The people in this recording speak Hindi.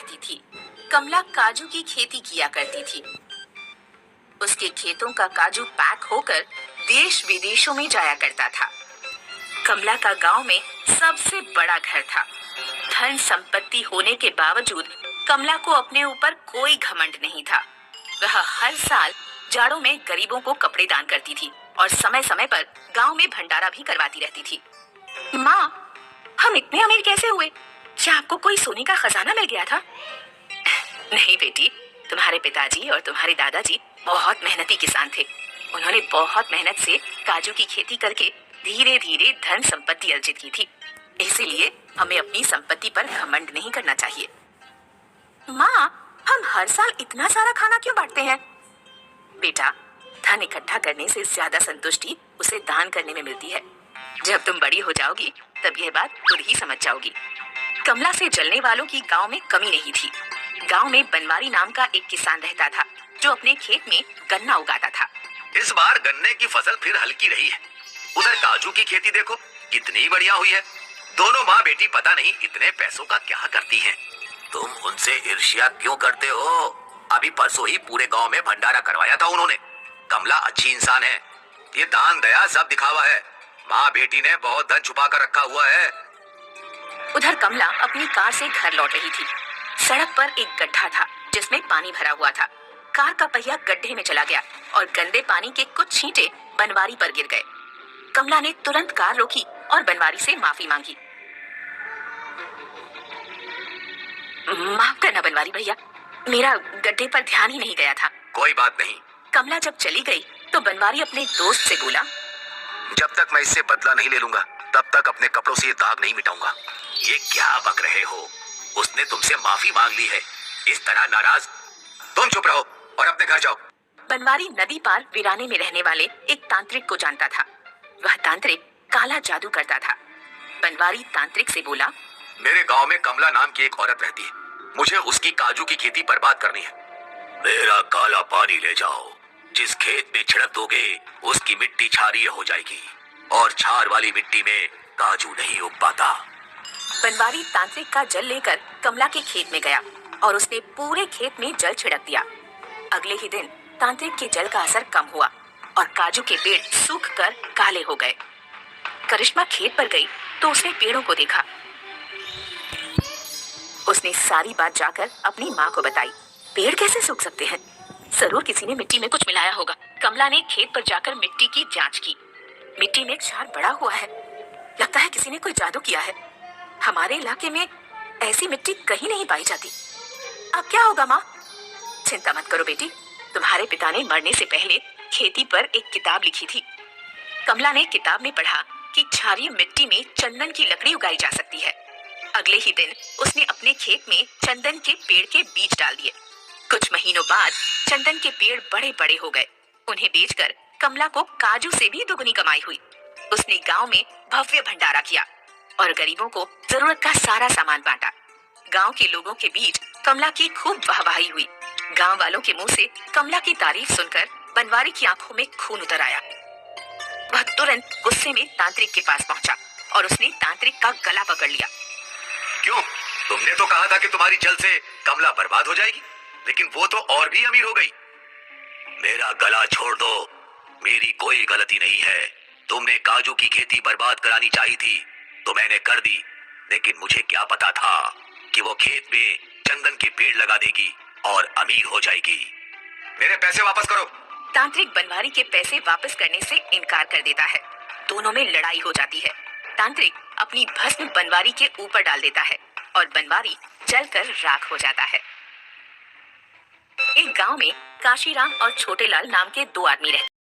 रहती थी। कमला काजू की खेती किया करती थी। उसके खेतों का काजू पैक होकर देश विदेशों में जाया करता था। कमला का गांव में सबसे बड़ा घर था। धन संपत्ति होने के बावजूद कमला को अपने ऊपर कोई घमंड नहीं था। वह हर साल जाड़ों में गरीबों को कपड़े दान करती थी और समय समय पर गांव में भंडारा भी करवाती रहती थी। माँ, हम इतने अमीर कैसे हुए? क्या आपको कोई सोने का खजाना मिल गया था? नहीं बेटी, तुम्हारे पिताजी और तुम्हारे दादाजी बहुत मेहनती किसान थे। उन्होंने बहुत मेहनत से काजू की खेती करके धीरे धीरे धन संपत्ति अर्जित की थी। इसीलिए हमें अपनी संपत्ति पर घमंड नहीं करना चाहिए। माँ, हम हर साल इतना सारा खाना क्यों बांटते हैं? बेटा, धन इकट्ठा करने से ज्यादा संतुष्टि उसे दान करने में मिलती है। जब तुम बड़ी हो जाओगी तब यह बात खुद ही समझ जाओगी। कमला से जलने वालों की गांव में कमी नहीं थी। गांव में बनवारी नाम का एक किसान रहता था जो अपने खेत में गन्ना उगाता था। इस बार गन्ने की फसल फिर हल्की रही है। उधर काजू की खेती देखो कितनी बढ़िया हुई है। दोनों माँ बेटी पता नहीं इतने पैसों का क्या करती हैं। तुम उनसे ईर्ष्या क्यों करते हो? अभी परसों ही पूरे गांव में भंडारा करवाया था उन्होंने। कमला अच्छी इंसान है। ये दान दया सब दिखावा है। माँ बेटी ने बहुत धन छुपा कर रखा हुआ है। उधर कमला अपनी कार से घर लौट रही थी। सड़क पर एक गड्ढा था जिसमें पानी भरा हुआ था। कार का पहिया गड्ढे में चला गया और गंदे पानी के कुछ छींटे बनवारी पर गिर गए। कमला ने तुरंत कार रोकी और बनवारी से माफी मांगी। माफ करना बनवारी भैया, मेरा गड्ढे पर ध्यान ही नहीं गया था। कोई बात नहीं। कमला जब चली गई तो बनवारी अपने दोस्त से बोला, जब तक मैं इससे बदला नहीं ले लूंगा तब तक अपने कपड़ों से ये दाग नहीं मिटाऊंगा। ये क्या बक रहे हो? उसने तुमसे माफी मांग ली है, इस तरह नाराज? तुम चुप रहो और अपने घर जाओ। बनवारी नदी पार वीराने में रहने वाले एक तांत्रिक को जानता था। वह तांत्रिक काला जादू करता था। बनवारी तांत्रिक से बोला, मेरे गांव में कमला नाम की एक औरत रहती है। मुझे उसकी काजू की खेती बर्बाद करनी है। मेरा काला पानी ले जाओ। जिस खेत में छिड़क दोगे उसकी मिट्टी क्षारीय हो जाएगी और क्षार वाली मिट्टी में काजू नहीं उग पाता। बनवारी तांत्रिक का जल लेकर कमला के खेत में गया और उसने पूरे खेत में जल छिड़क दिया। अगले ही दिन तांत्रिक के जल का असर कम हुआ और काजू के पेड़ सूख कर काले हो गए। करिश्मा खेत पर गई तो उसने पेड़ों को देखा। उसने सारी बात जाकर अपनी माँ को बताई। पेड़ कैसे सूख सकते हैं? जरूर किसी ने मिट्टी में कुछ मिलाया होगा। कमला ने खेत पर जाकर मिट्टी की जांच की। मिट्टी में क्षार बढ़ा हुआ है। लगता है किसी ने कोई जादू किया है। हमारे इलाके में ऐसी मिट्टी कहीं नहीं पाई जाती। अब क्या होगा माँ? चिंता मत करो बेटी, तुम्हारे पिता ने मरने से पहले खेती पर एक किताब लिखी थी। कमला ने किताब में पढ़ा कि क्षारीय मिट्टी में चंदन की लकड़ी उगाई जा सकती है। अगले ही दिन उसने अपने खेत में चंदन के पेड़ के बीज डाल दिए। कुछ महीनों बाद चंदन के पेड़ बड़े बड़े हो गए। उन्हें बेचकर कमला को काजू से भी दुगनी कमाई हुई। उसने गांव में भव्य भंडारा किया और गरीबों को जरूरत का सारा सामान बांटा। गांव के लोगों के बीच कमला की खूब वाहवाही हुई। गांव वालों के मुंह से कमला की तारीफ सुनकर बनवारी की आंखों में खून उतर आया। वह तुरंत गुस्से में तांत्रिक के पास पहुंचा और उसने तांत्रिक का गला पकड़ लिया। क्यों? तुमने तो कहा था कि तुम्हारी जल से कमला बर्बाद हो जाएगी, लेकिन वो तो और भी अमीर हो गई। मेरा गला छोड़ दो। मेरी कोई गलती नहीं है। तुमने काजू की खेती बर्बाद करानी चाहिए थी तो मैंने कर दी, लेकिन मुझे क्या पता था कि वो खेत में चंदन के पेड़ लगा देगी और अमीर हो जाएगी। मेरे पैसे वापस करो। तांत्रिक बनवारी के पैसे वापस करने से इनकार कर देता है। दोनों में लड़ाई हो जाती है। तांत्रिक अपनी भस्म बनवारी के ऊपर डाल देता है और बनवारी जलकर राख हो जाता है। एक गांव में काशीराम और छोटेलाल नाम के दो आदमी रहते